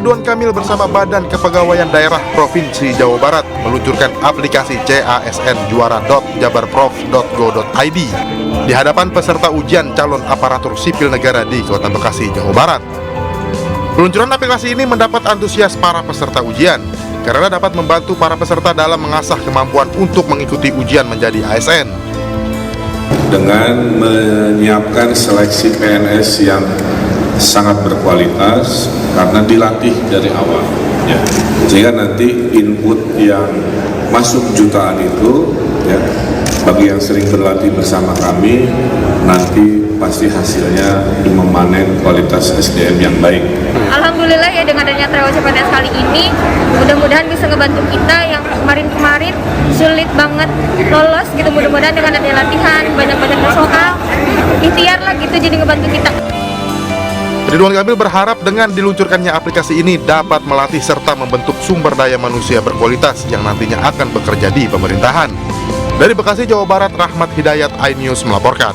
Ridwan Kamil bersama Badan Kepegawaian Daerah Provinsi Jawa Barat meluncurkan aplikasi CASN juara.jabarprof.go.id di hadapan peserta ujian calon aparatur sipil negara di Kota Bekasi, Jawa Barat. Peluncuran aplikasi ini mendapat antusias para peserta ujian karena dapat membantu para peserta dalam mengasah kemampuan untuk mengikuti ujian menjadi ASN. Dengan menyiapkan seleksi PNS yang sangat berkualitas karena dilatih dari awal, ya. Sehingga nanti input yang masuk jutaan itu, ya, bagi yang sering berlatih bersama kami, nanti pasti hasilnya memanen kualitas SDM yang baik. Alhamdulillah ya, dengan adanya tryout CPNS kali ini, mudah-mudahan bisa ngebantu kita yang kemarin-kemarin sulit banget lolos gitu. Mudah-mudahan dengan adanya latihan, banyak-banyak soal, ikhtiar lah gitu, jadi ngebantu kita. Ridwan Kamil berharap dengan diluncurkannya aplikasi ini dapat melatih serta membentuk sumber daya manusia berkualitas yang nantinya akan bekerja di pemerintahan. Dari Bekasi, Jawa Barat, Rahmat Hidayat, iNews melaporkan.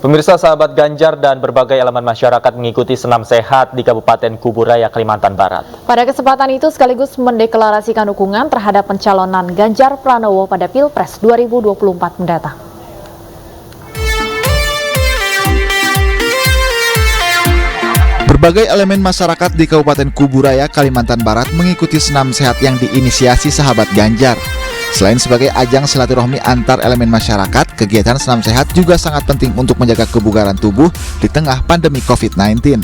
Pemirsa, sahabat Ganjar dan berbagai elemen masyarakat mengikuti senam sehat di Kabupaten Kuburaya, Kalimantan Barat. Pada kesempatan itu sekaligus mendeklarasikan dukungan terhadap pencalonan Ganjar Pranowo pada Pilpres 2024 mendatang. Berbagai elemen masyarakat di Kabupaten Kuburaya, Kalimantan Barat mengikuti senam sehat yang diinisiasi sahabat Ganjar. Selain sebagai ajang silaturahmi antar elemen masyarakat, kegiatan senam sehat juga sangat penting untuk menjaga kebugaran tubuh di tengah pandemi COVID-19.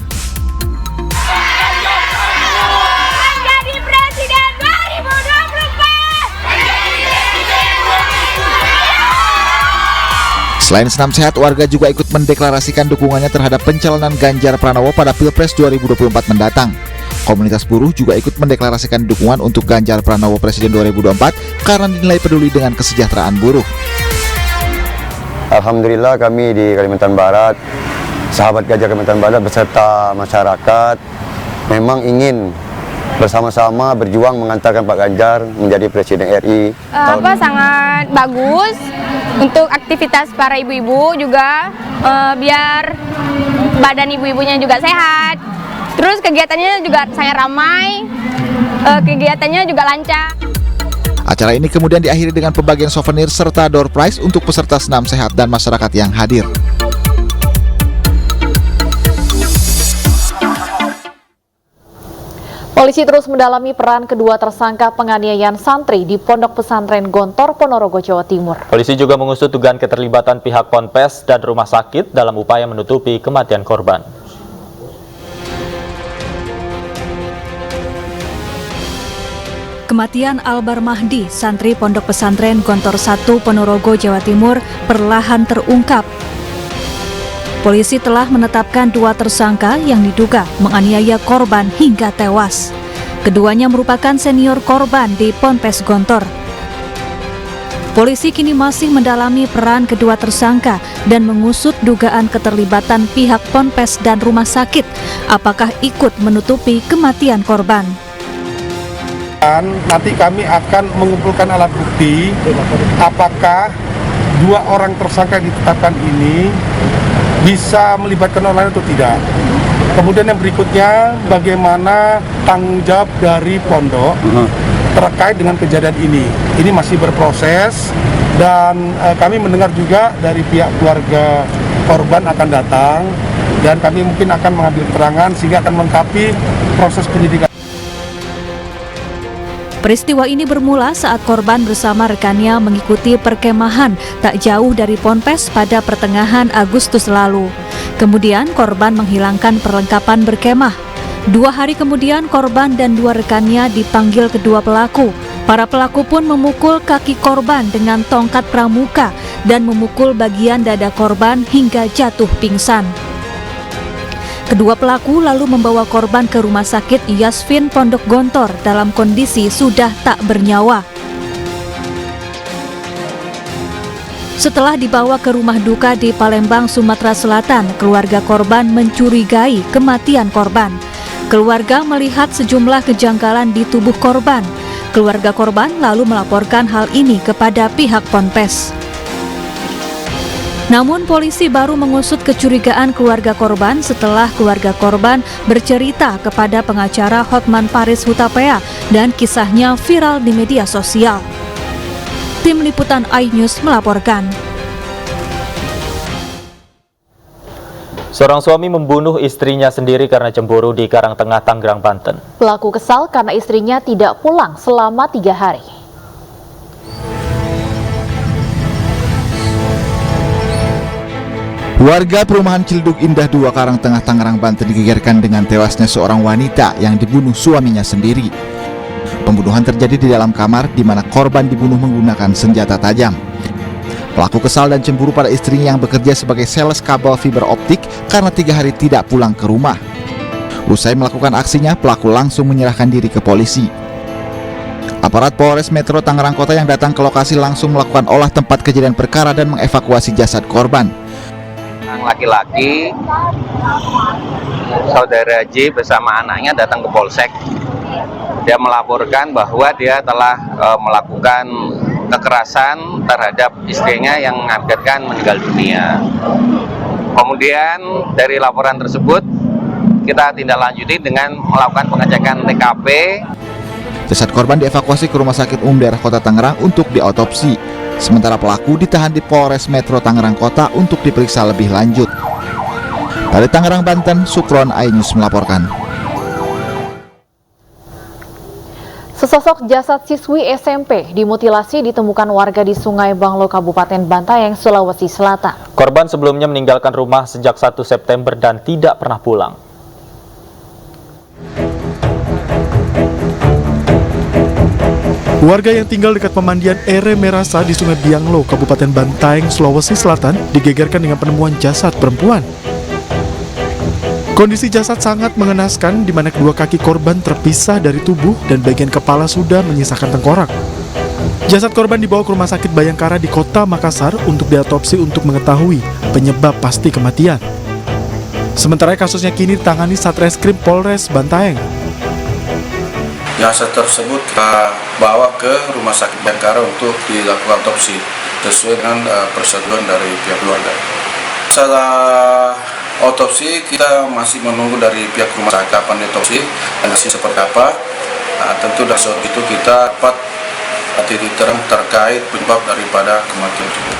Selain senam sehat, warga juga ikut mendeklarasikan dukungannya terhadap pencalonan Ganjar Pranowo pada Pilpres 2024 mendatang. Komunitas buruh juga ikut mendeklarasikan dukungan untuk Ganjar Pranowo Presiden 2024 karena dinilai peduli dengan kesejahteraan buruh. Alhamdulillah kami di Kalimantan Barat, sahabat Ganjar Kalimantan Barat beserta masyarakat memang ingin bersama-sama berjuang mengantarkan Pak Ganjar menjadi Presiden RI. Sangat bagus untuk aktivitas para ibu-ibu juga, biar badan ibu-ibunya juga sehat. Terus kegiatannya juga sangat ramai, kegiatannya juga lancar. Acara ini kemudian diakhiri dengan pembagian souvenir serta door prize untuk peserta senam sehat dan masyarakat yang hadir. Polisi terus mendalami peran kedua tersangka penganiayaan santri di Pondok Pesantren Gontor, Ponorogo, Jawa Timur. Polisi juga mengusut dugaan keterlibatan pihak Ponpes dan rumah sakit dalam upaya menutupi kematian korban. Kematian Albar Mahdi, santri Pondok Pesantren Gontor 1 Ponorogo, Jawa Timur, perlahan terungkap. Polisi telah menetapkan dua tersangka yang diduga menganiaya korban hingga tewas. Keduanya merupakan senior korban di Ponpes Gontor. Polisi kini masih mendalami peran kedua tersangka dan mengusut dugaan keterlibatan pihak Ponpes dan rumah sakit. Apakah ikut menutupi kematian korban? Nanti kami akan mengumpulkan alat bukti apakah dua orang tersangka yang ditetapkan ini bisa melibatkan orang lain atau tidak. Kemudian yang berikutnya, bagaimana tanggung jawab dari pondok terkait dengan kejadian ini. Ini masih berproses dan kami mendengar juga dari pihak keluarga korban akan datang dan kami mungkin akan mengambil keterangan sehingga akan melengkapi proses penyidikan. Peristiwa ini bermula saat korban bersama rekannya mengikuti perkemahan tak jauh dari Ponpes pada pertengahan Agustus lalu. Kemudian korban menghilangkan perlengkapan berkemah. 2 hari kemudian korban dan 2 rekannya dipanggil kedua pelaku. Para pelaku pun memukul kaki korban dengan tongkat pramuka dan memukul bagian dada korban hingga jatuh pingsan. Kedua pelaku lalu membawa korban ke rumah sakit Yasvin Pondok Gontor dalam kondisi sudah tak bernyawa. Setelah dibawa ke rumah duka di Palembang, Sumatera Selatan, keluarga korban mencurigai kematian korban. Keluarga melihat sejumlah kejanggalan di tubuh korban. Keluarga korban lalu melaporkan hal ini kepada pihak Ponpes. Namun polisi baru mengusut kecurigaan keluarga korban setelah keluarga korban bercerita kepada pengacara Hotman Paris Hutapea dan kisahnya viral di media sosial. Tim Liputan iNews melaporkan. Seorang suami membunuh istrinya sendiri karena cemburu di Karangtengah, Tangerang, Banten. Pelaku kesal karena istrinya tidak pulang selama 3 hari. Warga perumahan Ciledug Indah 2 Karangtengah, Tangerang, Banten digegerkan dengan tewasnya seorang wanita yang dibunuh suaminya sendiri. Pembunuhan terjadi di dalam kamar di mana korban dibunuh menggunakan senjata tajam. Pelaku kesal dan cemburu pada istrinya yang bekerja sebagai sales kabel fiber optik karena 3 hari tidak pulang ke rumah. Usai melakukan aksinya, pelaku langsung menyerahkan diri ke polisi. Aparat Polres Metro Tangerang Kota yang datang ke lokasi langsung melakukan olah tempat kejadian perkara dan mengevakuasi jasad korban. Laki-laki saudara J bersama anaknya datang ke Polsek. Dia melaporkan bahwa dia telah melakukan kekerasan terhadap istrinya yang mengakibatkan meninggal dunia. Kemudian dari laporan tersebut kita tindak lanjuti dengan melakukan pengecekan TKP. Jasad korban dievakuasi ke Rumah Sakit Umum Daerah Kota Tangerang untuk diotopsi. Sementara pelaku ditahan di Polres Metro Tangerang Kota untuk diperiksa lebih lanjut. Dari Tangerang, Banten, Sukron, iNews melaporkan. Sesosok jasad siswi SMP dimutilasi ditemukan warga di Sungai Banglo, Kabupaten Bantaeng, Sulawesi Selatan. Korban sebelumnya meninggalkan rumah sejak 1 September dan tidak pernah pulang. Warga yang tinggal dekat pemandian Ere Merasa di Sungai Bianglo, Kabupaten Bantaeng, Sulawesi Selatan digegerkan dengan penemuan jasad perempuan. Kondisi jasad sangat mengenaskan di mana kedua kaki korban terpisah dari tubuh dan bagian kepala sudah menyisakan tengkorak. Jasad korban dibawa ke Rumah Sakit Bayangkara di Kota Makassar untuk diotopsi untuk mengetahui penyebab pasti kematian. Sementara kasusnya kini ditangani Satreskrim Polres Bantaeng. Jasad tersebut kita bawa ke Rumah Sakit Bayangkara untuk dilakukan otopsi sesuai dengan persetujuan dari pihak keluarga. Setelah otopsi kita masih menunggu dari pihak rumah sakit kapan otopsi dan hasil seperti apa. Tentu dari saat itu kita dapat titik terang terkait penyebab daripada kematian tersebut.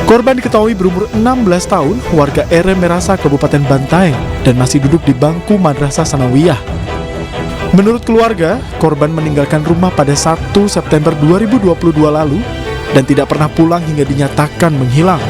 Korban diketahui berumur 16 tahun, warga Ere Merasa, Kabupaten Bantaeng, dan masih duduk di bangku Madrasah Sanawiyah. Menurut keluarga, korban meninggalkan rumah pada 1 September 2022 lalu dan tidak pernah pulang hingga dinyatakan menghilang.